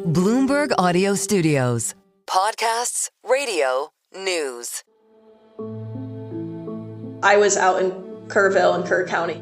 Bloomberg Audio Studios. Podcasts, radio, news. I was out in Kerrville in Kerr County.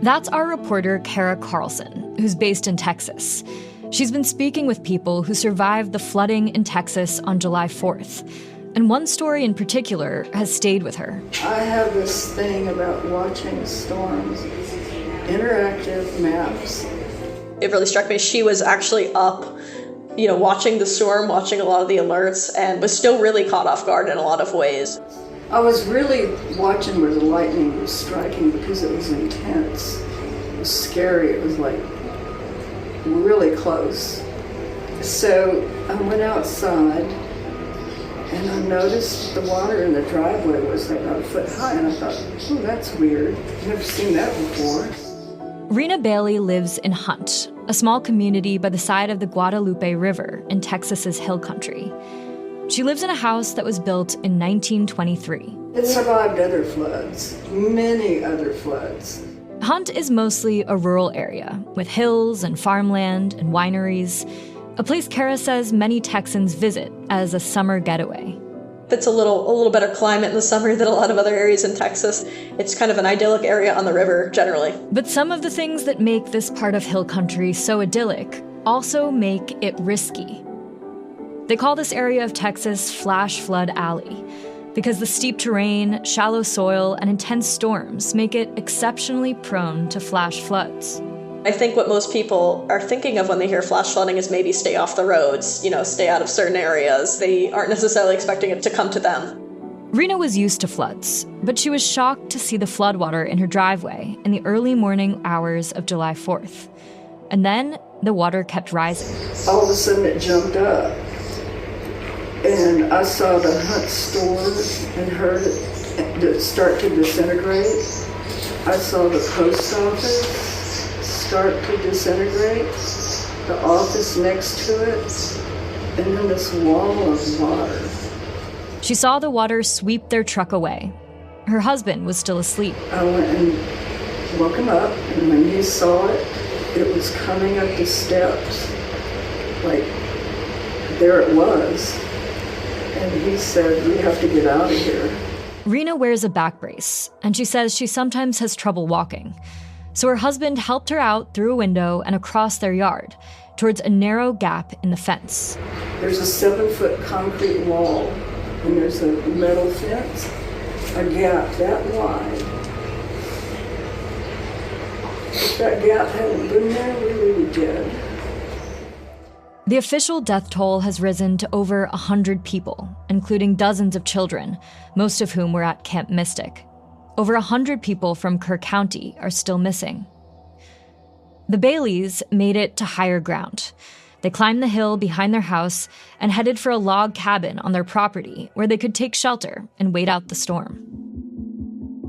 That's our reporter, Kerr Carlson, who's based in Texas. She's been speaking with people who survived the flooding in Texas on July 4th. And one story in particular has stayed with her. I have this thing about watching storms, interactive maps. It really struck me. She was actually up, watching the storm, watching a lot of the alerts, and was still really caught off guard in a lot of ways. I was really watching where the lightning was striking because it was intense. It was scary. It was like really close. So I went outside and I noticed the water in the driveway was like about a foot high, and I thought, oh, that's weird. I've never seen that before. Rena Bailey lives in Hunt, a small community by the side of the Guadalupe River in Texas's hill country. She lives in a house that was built in 1923. It survived other floods, many other floods. Hunt is mostly a rural area with hills and farmland and wineries, a place Kara says many Texans visit as a summer getaway. It's a little better climate in the summer than a lot of other areas in Texas. It's kind of an idyllic area on the river, generally. But some of the things that make this part of hill country so idyllic also make it risky. They call this area of Texas Flash Flood Alley because the steep terrain, shallow soil, and intense storms make it exceptionally prone to flash floods. I think what most people are thinking of when they hear flash flooding is maybe stay off the roads, stay out of certain areas. They aren't necessarily expecting it to come to them. Rena was used to floods, but she was shocked to see the floodwater in her driveway in the early morning hours of July 4th. And then the water kept rising. All of a sudden it jumped up. And I saw the Hunt store and heard it start to disintegrate. I saw the post office start to disintegrate, the office next to it, and then this wall of water. She saw the water sweep their truck away. Her husband was still asleep. I went and woke him up, and when he saw it, it was coming up the steps. Like, there it was. And he said, we have to get out of here. Rena wears a back brace, and she says she sometimes has trouble walking. So her husband helped her out through a window and across their yard, towards a narrow gap in the fence. There's a 7-foot concrete wall, and there's a metal fence, a gap that wide. If that gap hadn't been there, we would be dead. The official death toll has risen to over 100 people, including dozens of children, most of whom were at Camp Mystic. Over 100 people from Kerr County are still missing. The Baileys made it to higher ground. They climbed the hill behind their house and headed for a log cabin on their property where they could take shelter and wait out the storm.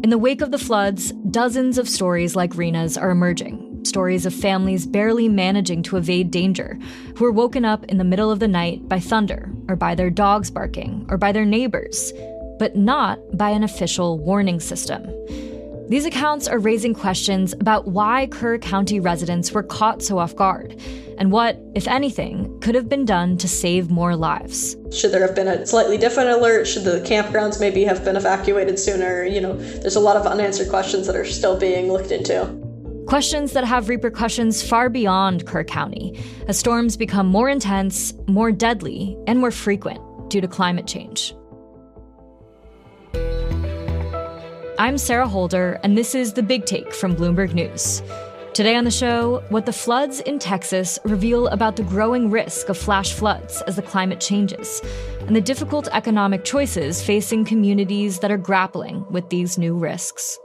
In the wake of the floods, dozens of stories like Rena's are emerging. Stories of families barely managing to evade danger, who were woken up in the middle of the night by thunder, or by their dogs barking, or by their neighbors, but not by an official warning system. These accounts are raising questions about why Kerr County residents were caught so off guard, and what, if anything, could have been done to save more lives. Should there have been a slightly different alert? Should the campgrounds maybe have been evacuated sooner? There's a lot of unanswered questions that are still being looked into. Questions that have repercussions far beyond Kerr County, as storms become more intense, more deadly, and more frequent due to climate change. I'm Sarah Holder, and this is The Big Take from Bloomberg News. Today on the show, what the floods in Texas reveal about the growing risk of flash floods as the climate changes, and the difficult economic choices facing communities that are grappling with these new risks.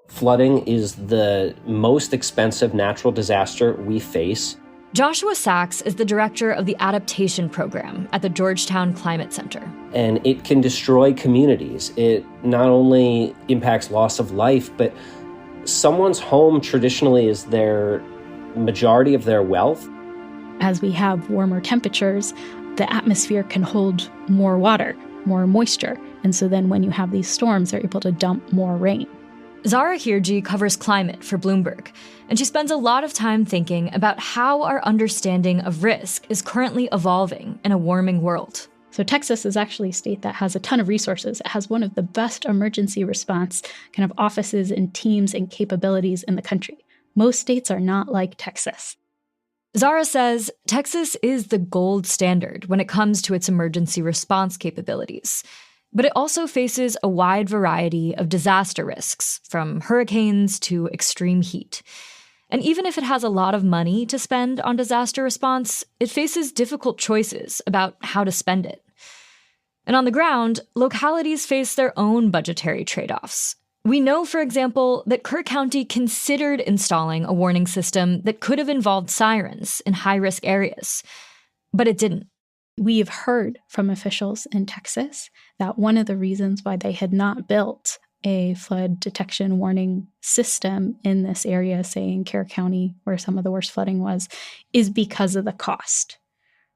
Flooding is the most expensive natural disaster we face. Joshua Sachs is the director of the adaptation program at the Georgetown Climate Center. And it can destroy communities. It not only impacts loss of life, but someone's home traditionally is their majority of their wealth. As we have warmer temperatures, the atmosphere can hold more water, more moisture. And so then when you have these storms, they're able to dump more rain. Zara Hirji covers climate for Bloomberg, and she spends a lot of time thinking about how our understanding of risk is currently evolving in a warming world. So Texas is actually a state that has a ton of resources. It has one of the best emergency response kind of offices and teams and capabilities in the country. Most states are not like Texas. Zara says Texas is the gold standard when it comes to its emergency response capabilities. But it also faces a wide variety of disaster risks, from hurricanes to extreme heat. And even if it has a lot of money to spend on disaster response, it faces difficult choices about how to spend it. And on the ground, localities face their own budgetary trade-offs. We know, for example, that Kerr County considered installing a warning system that could have involved sirens in high-risk areas, but it didn't. We've heard from officials in Texas that one of the reasons why they had not built a flood detection warning system in this area, say in Kerr County, where some of the worst flooding was, is because of the cost,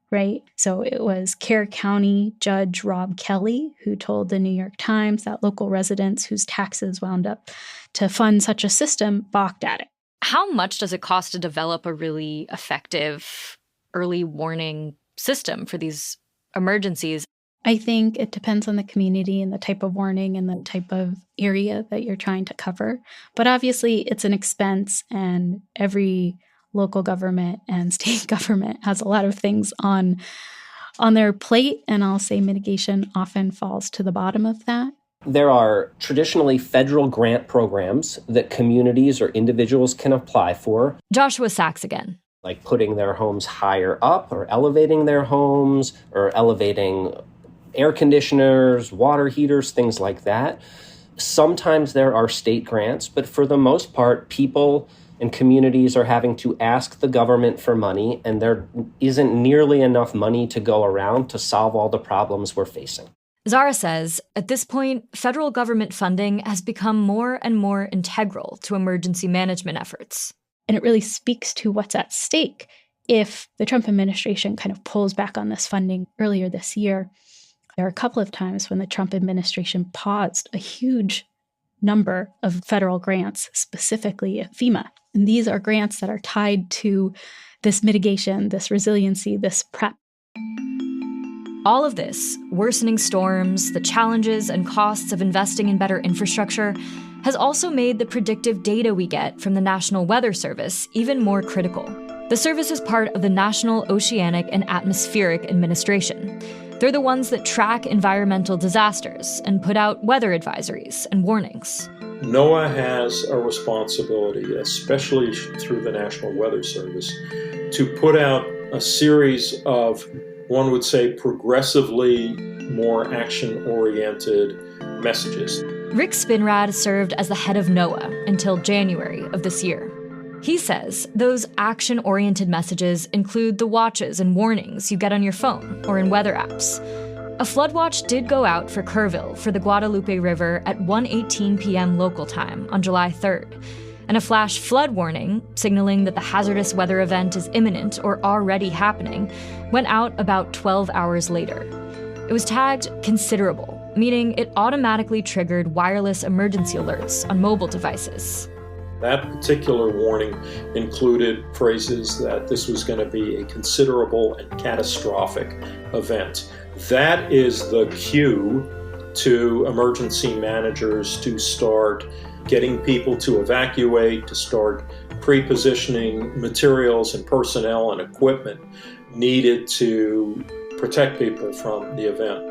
right? So it was Kerr County Judge Rob Kelly who told the New York Times that local residents whose taxes wound up to fund such a system balked at it. How much does it cost to develop a really effective early warning system for these emergencies? I think it depends on the community and the type of warning and the type of area that you're trying to cover. But obviously, it's an expense, and every local government and state government has a lot of things on their plate, and I'll say mitigation often falls to the bottom of that. There are traditionally federal grant programs that communities or individuals can apply for. Joshua Sachs again. Like putting their homes higher up or elevating their homes or elevating air conditioners, water heaters, things like that. Sometimes there are state grants, but for the most part, people and communities are having to ask the government for money, and there isn't nearly enough money to go around to solve all the problems we're facing. Zara says, at this point, federal government funding has become more and more integral to emergency management efforts. And it really speaks to what's at stake if the Trump administration kind of pulls back on this funding earlier this year. There are a couple of times when the Trump administration paused a huge number of federal grants, specifically at FEMA. And these are grants that are tied to this mitigation, this resiliency, this prep. All of this, worsening storms, the challenges and costs of investing in better infrastructure, has also made the predictive data we get from the National Weather Service even more critical. The service is part of the National Oceanic and Atmospheric Administration. They're the ones that track environmental disasters and put out weather advisories and warnings. NOAA has a responsibility, especially through the National Weather Service, to put out a series of, one would say, progressively more action-oriented messages. Rick Spinrad served as the head of NOAA until January of this year. He says those action-oriented messages include the watches and warnings you get on your phone or in weather apps. A flood watch did go out for Kerrville for the Guadalupe River at 1:18 p.m. local time on July 3rd, and a flash flood warning, signaling that the hazardous weather event is imminent or already happening, went out about 12 hours later. It was tagged considerable, meaning it automatically triggered wireless emergency alerts on mobile devices. That particular warning included phrases that this was going to be a considerable and catastrophic event. That is the cue to emergency managers to start getting people to evacuate, to start pre-positioning materials and personnel and equipment needed to protect people from the event.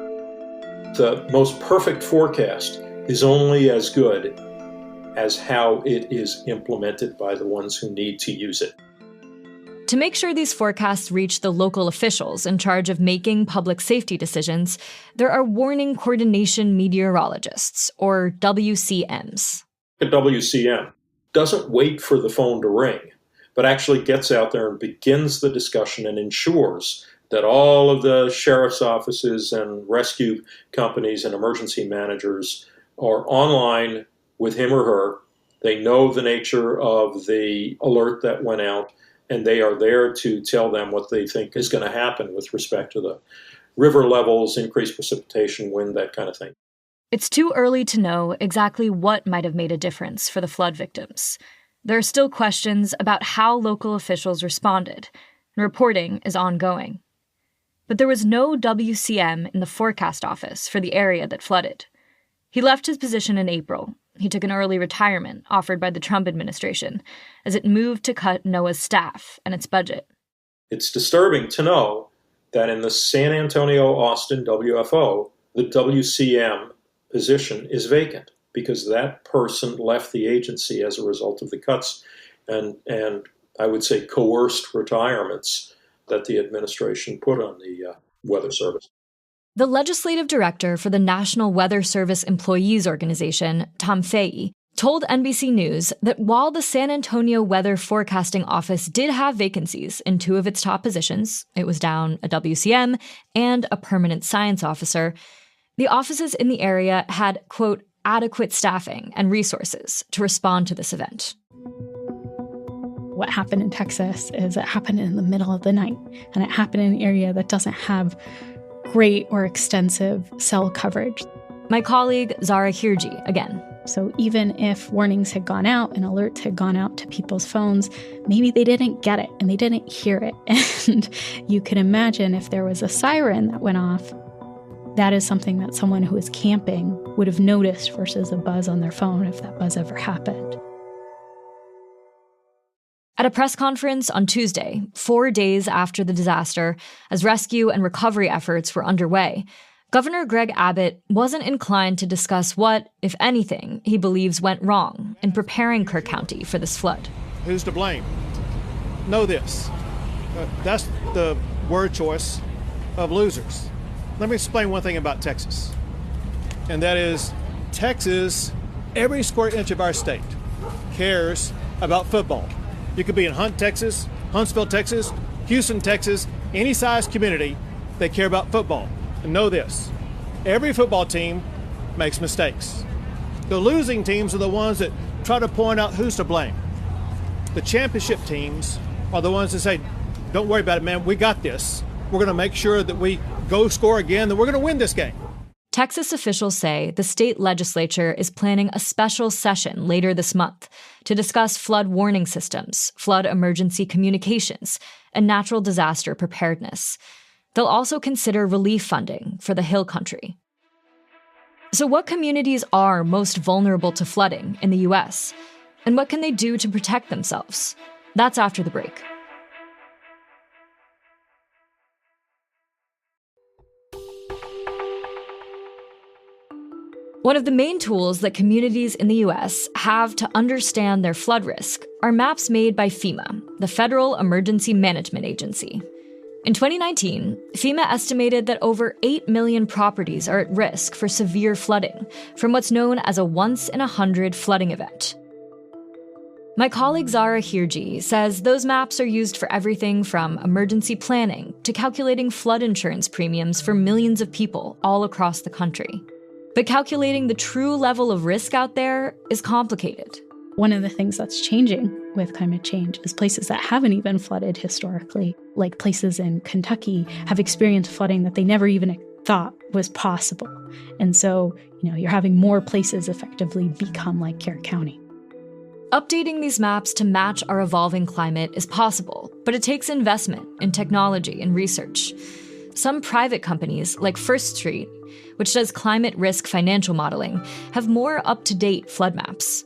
The most perfect forecast is only as good as how it is implemented by the ones who need to use it. To make sure these forecasts reach the local officials in charge of making public safety decisions, there are warning coordination meteorologists, or WCMs. A WCM doesn't wait for the phone to ring, but actually gets out there and begins the discussion and ensures that all of the sheriff's offices and rescue companies and emergency managers are online with him or her. They know the nature of the alert that went out, and they are there to tell them what they think is going to happen with respect to the river levels, increased precipitation, wind, that kind of thing. It's too early to know exactly what might have made a difference for the flood victims. There are still questions about how local officials responded, and reporting is ongoing. But there was no WCM in the forecast office for the area that flooded. He left his position in April. He took an early retirement offered by the Trump administration as it moved to cut NOAA's staff and its budget. It's disturbing to know that in the San Antonio-Austin WFO, the WCM position is vacant because that person left the agency as a result of the cuts and I would say coerced retirements that the administration put on the Weather Service. The legislative director for the National Weather Service Employees Organization, Tom Fahey, told NBC News that while the San Antonio Weather Forecasting Office did have vacancies in two of its top positions, it was down a WCM and a permanent science officer, the offices in the area had, quote, adequate staffing and resources to respond to this event. What happened in Texas is it happened in the middle of the night, and it happened in an area that doesn't have great or extensive cell coverage. My colleague, Zara Hirji, again. So even if warnings had gone out and alerts had gone out to people's phones, maybe they didn't get it and they didn't hear it. And you can imagine if there was a siren that went off, that is something that someone who is camping would have noticed versus a buzz on their phone if that buzz ever happened. At a press conference on Tuesday, 4 days after the disaster, as rescue and recovery efforts were underway, Governor Greg Abbott wasn't inclined to discuss what, if anything, he believes went wrong in preparing Kerr County for this flood. Who's to blame? Know this. That's the word choice of losers. Let me explain one thing about Texas. And that is, Texas, every square inch of our state, cares about football. You could be in Hunt, Texas, Huntsville, Texas, Houston, Texas, any size community, they care about football. And know this, every football team makes mistakes. The losing teams are the ones that try to point out who's to blame. The championship teams are the ones that say, don't worry about it, man, we got this. We're going to make sure that we go score again, that we're going to win this game. Texas officials say the state legislature is planning a special session later this month to discuss flood warning systems, flood emergency communications, and natural disaster preparedness. They'll also consider relief funding for the Hill Country. So what communities are most vulnerable to flooding in the U.S.? And what can they do to protect themselves? That's after the break. One of the main tools that communities in the U.S. have to understand their flood risk are maps made by FEMA, the Federal Emergency Management Agency. In 2019, FEMA estimated that over 8 million properties are at risk for severe flooding from what's known as a once-in-100 flooding event. My colleague Zara Hirji says those maps are used for everything from emergency planning to calculating flood insurance premiums for millions of people all across the country. But calculating the true level of risk out there is complicated. One of the things that's changing with climate change is places that haven't even flooded historically, like places in Kentucky, have experienced flooding that they never even thought was possible. And so, you're having more places effectively become like Kerr County. Updating these maps to match our evolving climate is possible, but it takes investment in technology and research. Some private companies, like First Street, which does climate risk financial modeling, have more up-to-date flood maps.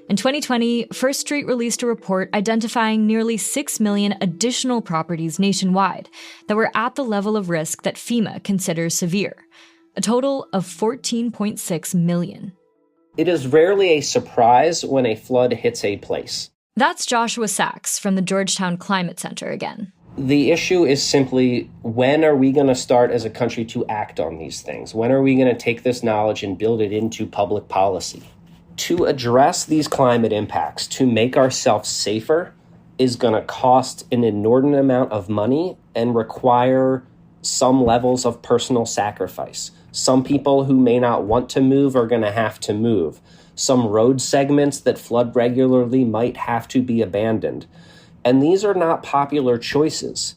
In 2020, First Street released a report identifying nearly 6 million additional properties nationwide that were at the level of risk that FEMA considers severe, a total of 14.6 million. It is rarely a surprise when a flood hits a place. That's Joshua Sachs from the Georgetown Climate Center again. The issue is simply, when are we going to start as a country to act on these things? When are we going to take this knowledge and build it into public policy? To address these climate impacts, to make ourselves safer, is going to cost an inordinate amount of money and require some levels of personal sacrifice. Some people who may not want to move are going to have to move. Some road segments that flood regularly might have to be abandoned. And these are not popular choices.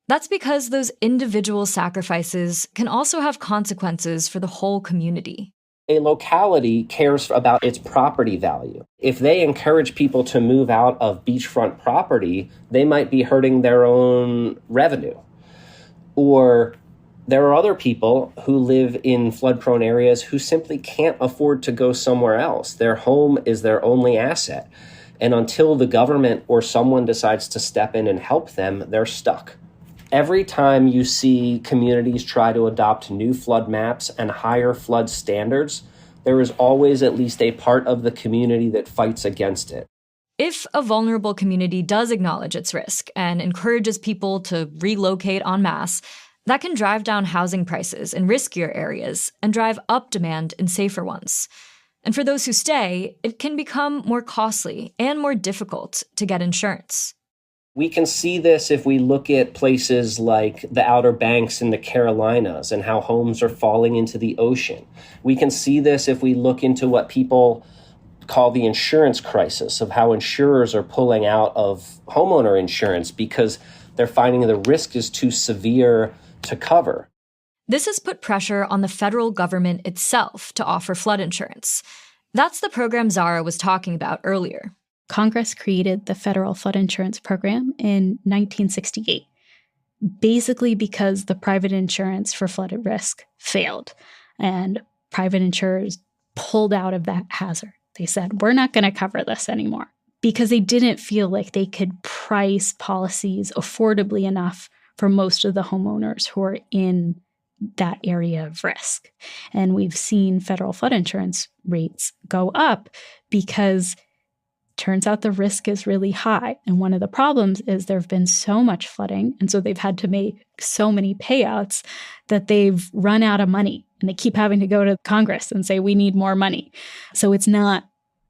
That's because those individual sacrifices can also have consequences for the whole community. A locality cares about its property value. If they encourage people to move out of beachfront property, they might be hurting their own revenue. Or there are other people who live in flood-prone areas who simply can't afford to go somewhere else. Their home is their only asset. And until the government or someone decides to step in and help them, they're stuck. Every time you see communities try to adopt new flood maps and higher flood standards, there is always at least a part of the community that fights against it. If a vulnerable community does acknowledge its risk and encourages people to relocate en masse, that can drive down housing prices in riskier areas and drive up demand in safer ones. And for those who stay, it can become more costly and more difficult to get insurance. We can see this if we look at places like the Outer Banks in the Carolinas and how homes are falling into the ocean. We can see this if we look into what people call the insurance crisis, of how insurers are pulling out of homeowner insurance because they're finding the risk is too severe to cover. This has put pressure on the federal government itself to offer flood insurance. That's the program Zara was talking about earlier. Congress created the federal flood insurance program in 1968, basically because the private insurance for flooded risk failed, and private insurers pulled out of that hazard. They said, we're not going to cover this anymore, because they didn't feel like they could price policies affordably enough for most of the homeowners who are in that area of risk. And we've seen federal flood insurance rates go up because turns out the risk is really high. And one of the problems is there have been so much flooding, and so they've had to make so many payouts that they've run out of money. And they keep having to go to Congress and say, we need more money. So it's not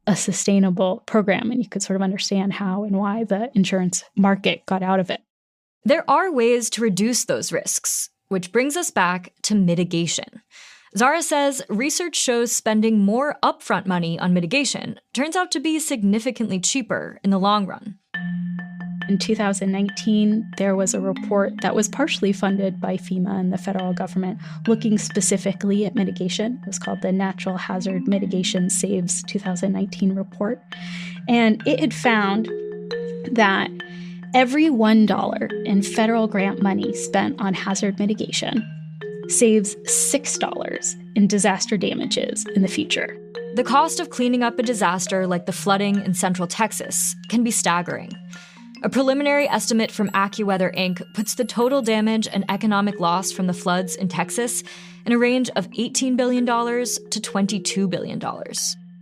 a sustainable program. And you could sort of understand how and why the insurance market got out of it. There are ways to reduce those risks, which brings us back to mitigation. Zara says research shows spending more upfront money on mitigation turns out to be significantly cheaper in the long run. In 2019, there was a report that was partially funded by FEMA and the federal government looking specifically at mitigation. It was called the Natural Hazard Mitigation Saves 2019 report. And it had found that every $1 in federal grant money spent on hazard mitigation saves $6 in disaster damages in the future. The cost of cleaning up a disaster like the flooding in Central Texas can be staggering. A preliminary estimate from AccuWeather Inc. puts the total damage and economic loss from the floods in Texas in a range of $18 billion to $22 billion.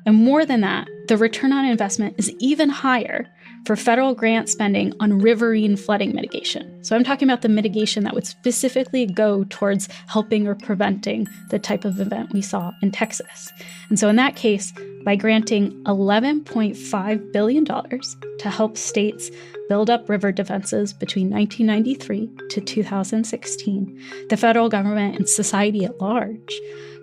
And more than that, the return on investment is even higher for federal grant spending on riverine flooding mitigation. So I'm talking about the mitigation that would specifically go towards helping or preventing the type of event we saw in Texas. And so in that case, by granting $11.5 billion to help states build up river defenses between 1993 to 2016, the federal government and society at large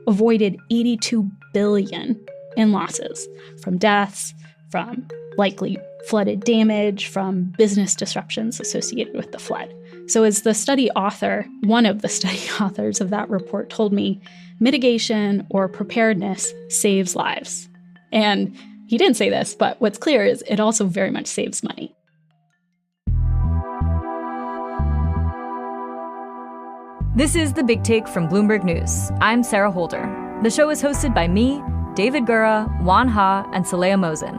avoided $82 billion in losses from deaths, from likely flooded damage, from business disruptions associated with the flood. So as the study author, one of the study authors of that report told me, mitigation or preparedness saves lives. And he didn't say this, but what's clear is it also very much saves money. This is The Big Take from Bloomberg News. I'm Sarah Holder. The show is hosted by me, David Gura, Juan Ha, and Saleha Mosin.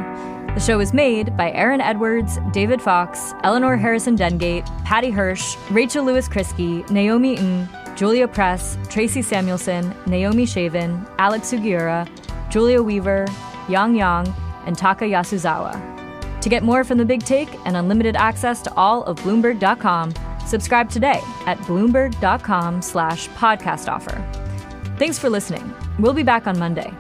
The show is made by Aaron Edwards, David Fox, Eleanor Harrison Dengate, Patty Hirsch, Rachel Lewis-Krisky, Naomi Ng, Julia Press, Tracy Samuelson, Naomi Shavin, Alex Sugiura, Julia Weaver, Yang Yang, and Taka Yasuzawa. To get more from The Big Take and unlimited access to all of Bloomberg.com, subscribe today at Bloomberg.com/podcast offer. Thanks for listening. We'll be back on Monday.